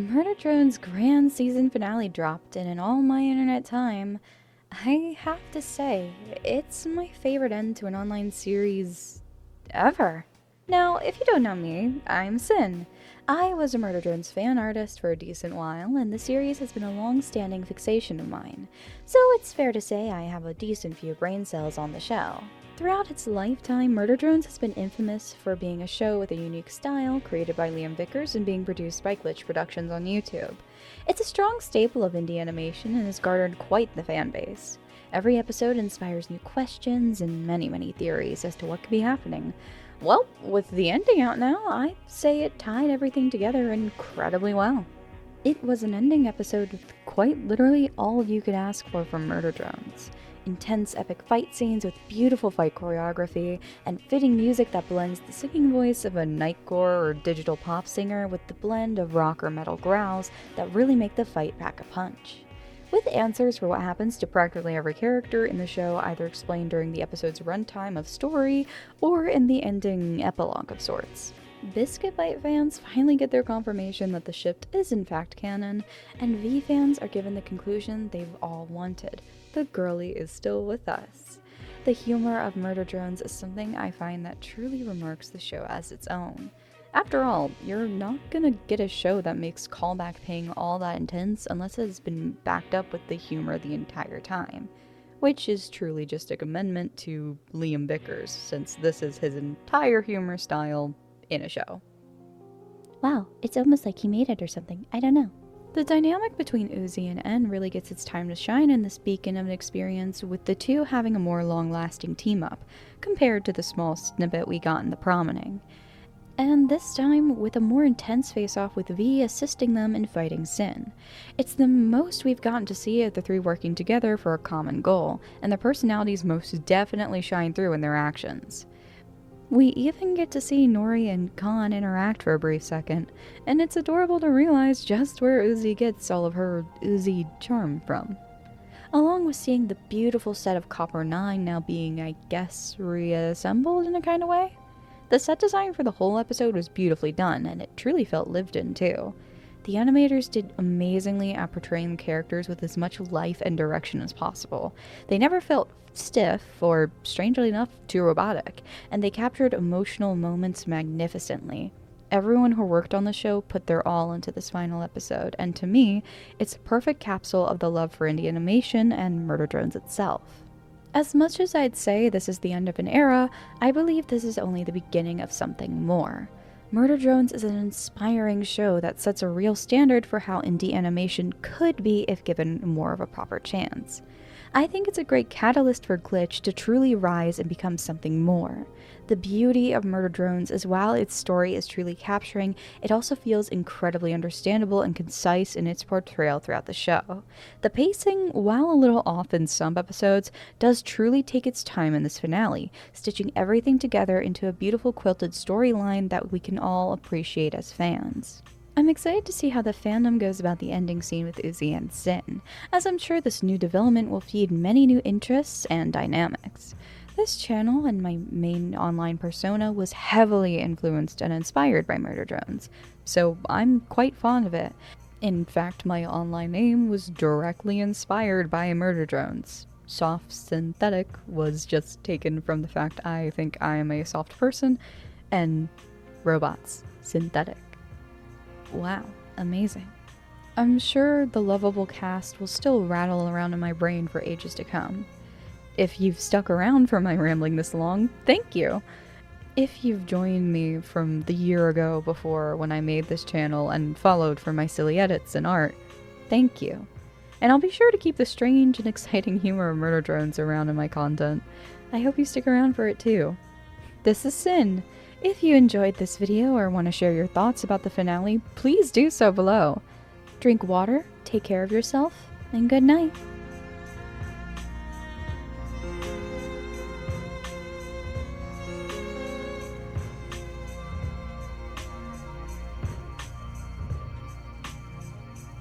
Murder Drone's grand season finale dropped, and in all my internet time, I have to say, it's my favorite end to an online series ever. Now, if you don't know me, I'm Synn. I was a Murder Drones fan artist for a decent while, and the series has been a long-standing fixation of mine, so it's fair to say I have a decent few brain cells on the show. Throughout its lifetime, Murder Drones has been infamous for being a show with a unique style created by Liam Vickers and being produced by Glitch Productions on YouTube. It's a strong staple of indie animation and has garnered quite the fan base. Every episode inspires new questions and many theories as to what could be happening. Well, with the ending out now, I'd say it tied everything together incredibly well. It was an ending episode with quite literally all you could ask for from Murder Drones. Intense epic fight scenes with beautiful fight choreography, and fitting music that blends the singing voice of a nightcore or digital pop singer with the blend of rock or metal growls that really make the fight pack a punch. With answers for what happens to practically every character in the show either explained during the episode's runtime of story or in the ending epilogue of sorts. Biscuit Bite fans finally get their confirmation that the ship is in fact canon, and V fans are given the conclusion they've all wanted. The girlie is still with us. The humor of Murder Drones is something I find that truly remarks the show as its own. After all, you're not gonna get a show that makes callback paying all that intense unless it has been backed up with the humor the entire time. Which is truly just a amendment to Liam Vickers, since this is his entire humor style in a show. Wow, it's almost like he made it or something. I don't know. The dynamic between Uzi and N really gets its time to shine in this beacon of an experience, with the two having a more long-lasting team-up, compared to the small snippet we got in the promenading. And this time with a more intense face-off with V assisting them in fighting Synn. It's the most we've gotten to see of the three working together for a common goal, and their personalities most definitely shine through in their actions. We even get to see Nori and Khan interact for a brief second, and it's adorable to realize just where Uzi gets all of her Uzi charm from. Along with seeing the beautiful set of Copper 9 now being, I guess, reassembled in a kind of way. The set design for the whole episode was beautifully done, and it truly felt lived in too. The animators did amazingly at portraying the characters with as much life and direction as possible. They never felt stiff or, strangely enough, too robotic, and they captured emotional moments magnificently. Everyone who worked on the show put their all into this final episode, and to me, it's a perfect capsule of the love for indie animation and Murder Drones itself. As much as I'd say this is the end of an era, I believe this is only the beginning of something more. Murder Drones is an inspiring show that sets a real standard for how indie animation could be if given more of a proper chance. I think it's a great catalyst for Glitch to truly rise and become something more. The beauty of Murder Drones is while its story is truly capturing, it also feels incredibly understandable and concise in its portrayal throughout the show. The pacing, while a little off in some episodes, does truly take its time in this finale, stitching everything together into a beautiful quilted storyline that we can all appreciate as fans. I'm excited to see how the fandom goes about the ending scene with Uzi and Synn, as I'm sure this new development will feed many new interests and dynamics. This channel and my main online persona was heavily influenced and inspired by Murder Drones, so I'm quite fond of it. In fact, my online name was directly inspired by Murder Drones. Soft Synthetic was just taken from the fact I think I am a soft person, and robots, synthetic. Wow, amazing. I'm sure the lovable cast will still rattle around in my brain for ages to come. If you've stuck around for my rambling this long, thank you! If you've joined me from the year ago before when I made this channel and followed for my silly edits and art, thank you. And I'll be sure to keep the strange and exciting humor of Murder Drones around in my content. I hope you stick around for it too. This is Synn. If you enjoyed this video or want to share your thoughts about the finale, please do so below. Drink water, take care of yourself, and good night.